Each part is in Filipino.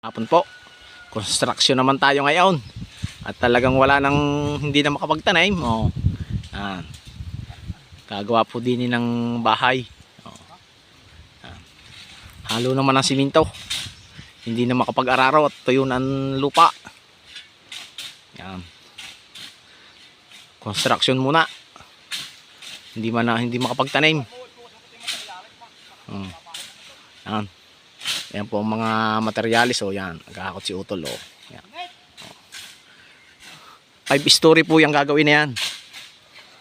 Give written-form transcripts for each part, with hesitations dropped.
Hapon po, construction naman tayo ngayon at talagang wala nang hindi na makapagtanim. Yan. Gagawa po din ng bahay. Yan. Halo naman ang siminto, hindi na makapag-araro at tuyo ng lupa. Yan. Construction muna, hindi makapagtanim. Yan. Ayan po ang mga materialis. Yan, nagkakakot si Utol. Yan. 5 story po yung gagawin na yan.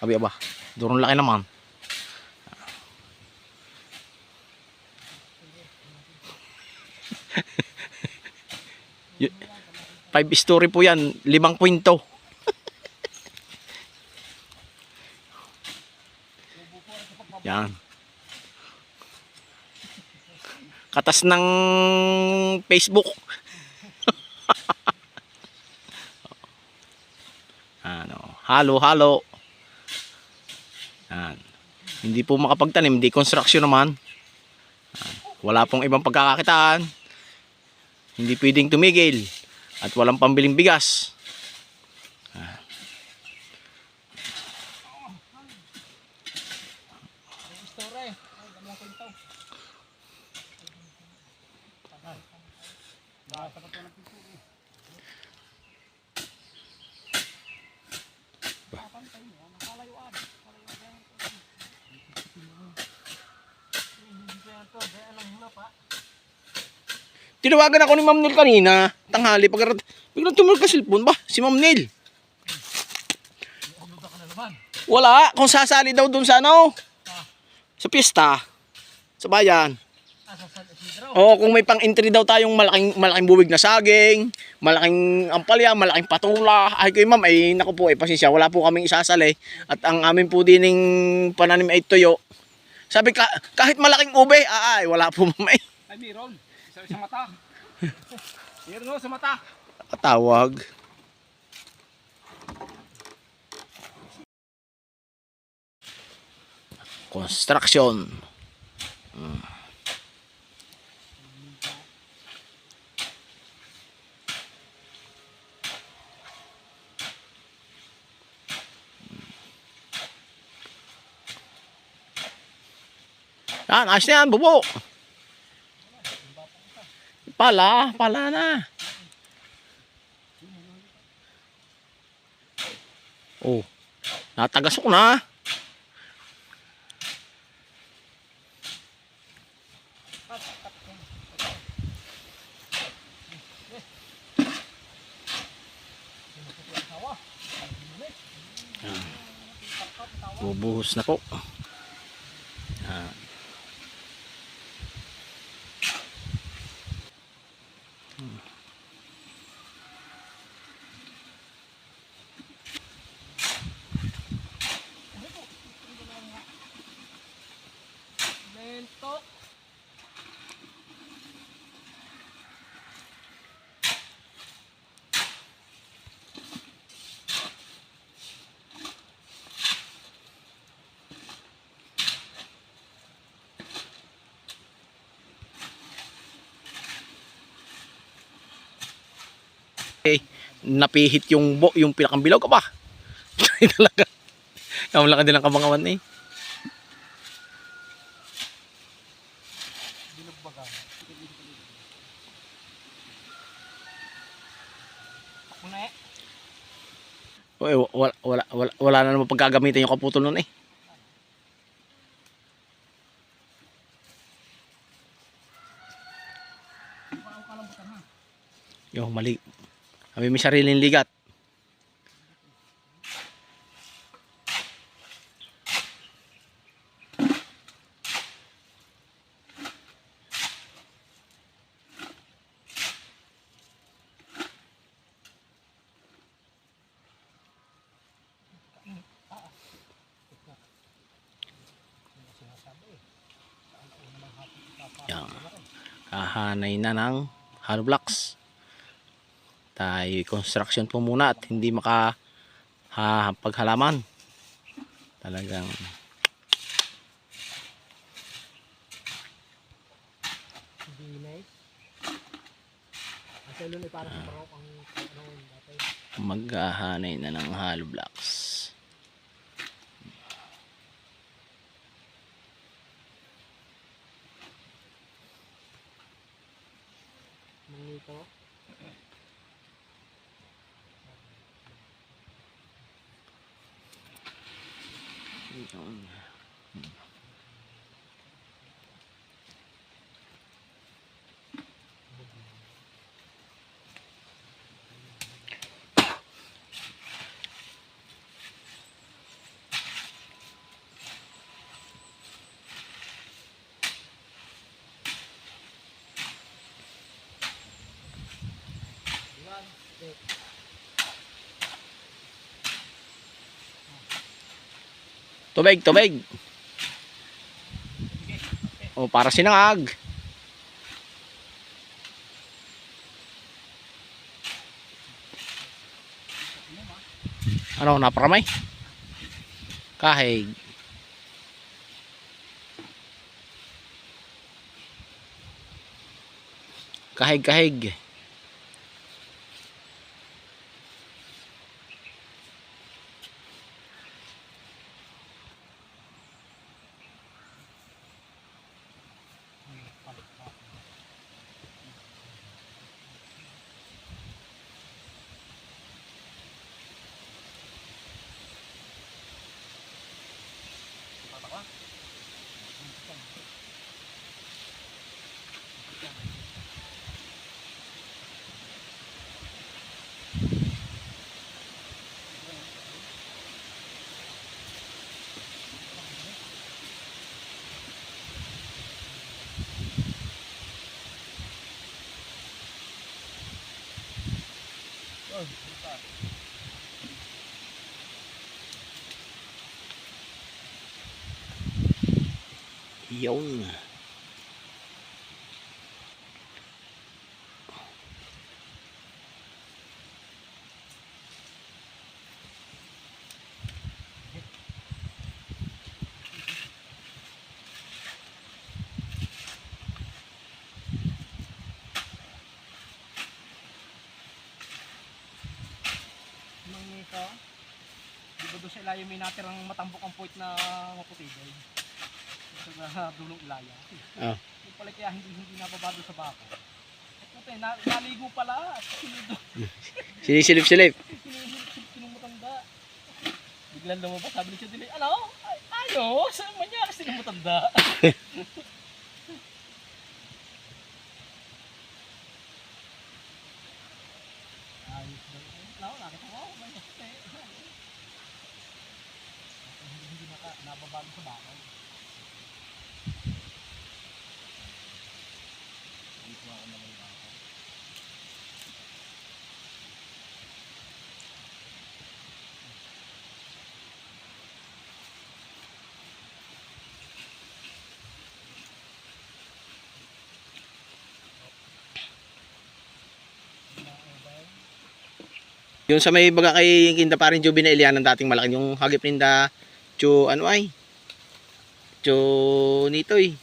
Abi aba, durong laki naman. 5 story po yan, 5 kwinto. Yan. Katas ng Facebook. Halo. Yan. Hindi po makapagtanim, hindi construction naman. Yan. Wala pong ibang pagkakakitaan. Hindi pwedeng tumigil. At walang pambiling bigas. Yan. Tinawagan ako ni Ma'am Nel kanina, tanghali, biglang tumulog ka cellphone ba? Si Ma'am Nel. Wala, kung sasali daw dun sa sa pista, sa bayan. Oo, kung may pang-entry daw tayong malaking buwig na saging, malaking ampalya, malaking patula. Ay kay ma'am, naku po, pasensya, wala po kaming isasali. At ang amin po dining pananim ay tuyo. Sabi kahit malaking ube, wala po ma'am . Ay, meron. Sa mata. Meron sa mata. Katawag. Construction. Yan, ayos na yan, bubo. Pala na. Oh, natagasok na. Bubuhos na po. Napihit yung pinakang bilog ka ba? Talaga. Ang laki din ang kabangawan eh. Wala na naman pagkagamitan yung kaputol nun eh. Yung mali. Kami may sariling ligat. Yan. Kahanay na ng hollow blocks. Tayo construction po muna at hindi paghalaman. Talagang Kailan ay para sa parok ang ano dati. Maghahanay na ng hollow blocks. Mangito. Tubig, tubig. O, para sinangag. Ano, naparamay? Kahig. Kahig, kahig. Yun. Mangito. Di ba doon sa ilayo may natirang matambok ang point na maputigay? Sa dulong ilaya. Ah. Yung pala kaya hindi nababado sa bako. Puti, naligo pala. Sinisilip-silip. Sinumutanda. Biglang lumabas, sabi ni siya dili, ano? Ayos! Manyakas sinumutanda. Ayos daw. Ayos, nakita mo, manyakas eh. Hindi nababago sa bako. Dito ako naman bako. Yung sa may baga kay Kinda parin Joby na Ilianan dating malaki yung hagip ninda Chu ano ay Chu Nitoy.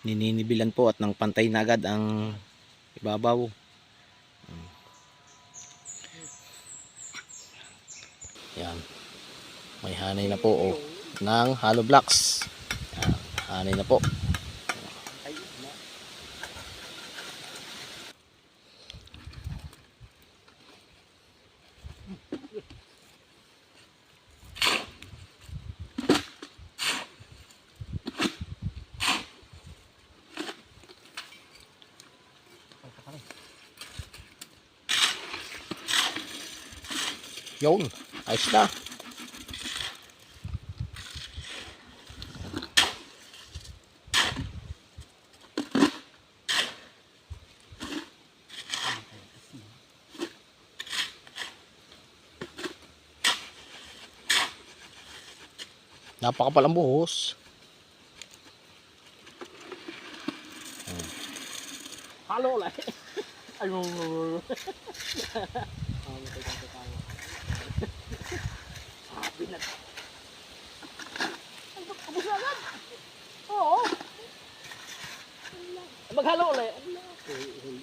Nininibilan po at ng pantay na agad ang ibabaw. Yan. May hanay na po oh, ng hollow blocks. Yan. Hanay na po. Yun. Ayos na. Napakapalang buhos. Halo ulit. Ay mo. Sabi na. Paghalo ulit.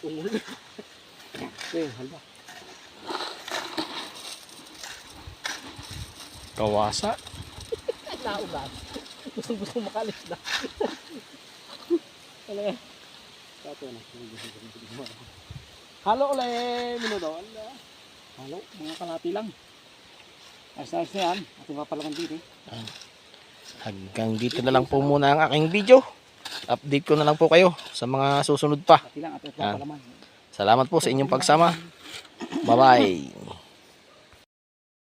Ungol. Halba. Kawasa. Naulan. Gusto makalis na. Talaga. Kato na. Halo ulit. Minuto. Halo, mga kalati lang. Ayos na yan. Ating papalaman dito. Hanggang dito na lang po muna ang aking video. Update ko na lang po kayo sa mga susunod pa. Kalati lang, ating Yan. papalaman. Salamat po sa inyong pagsama. Bye-bye.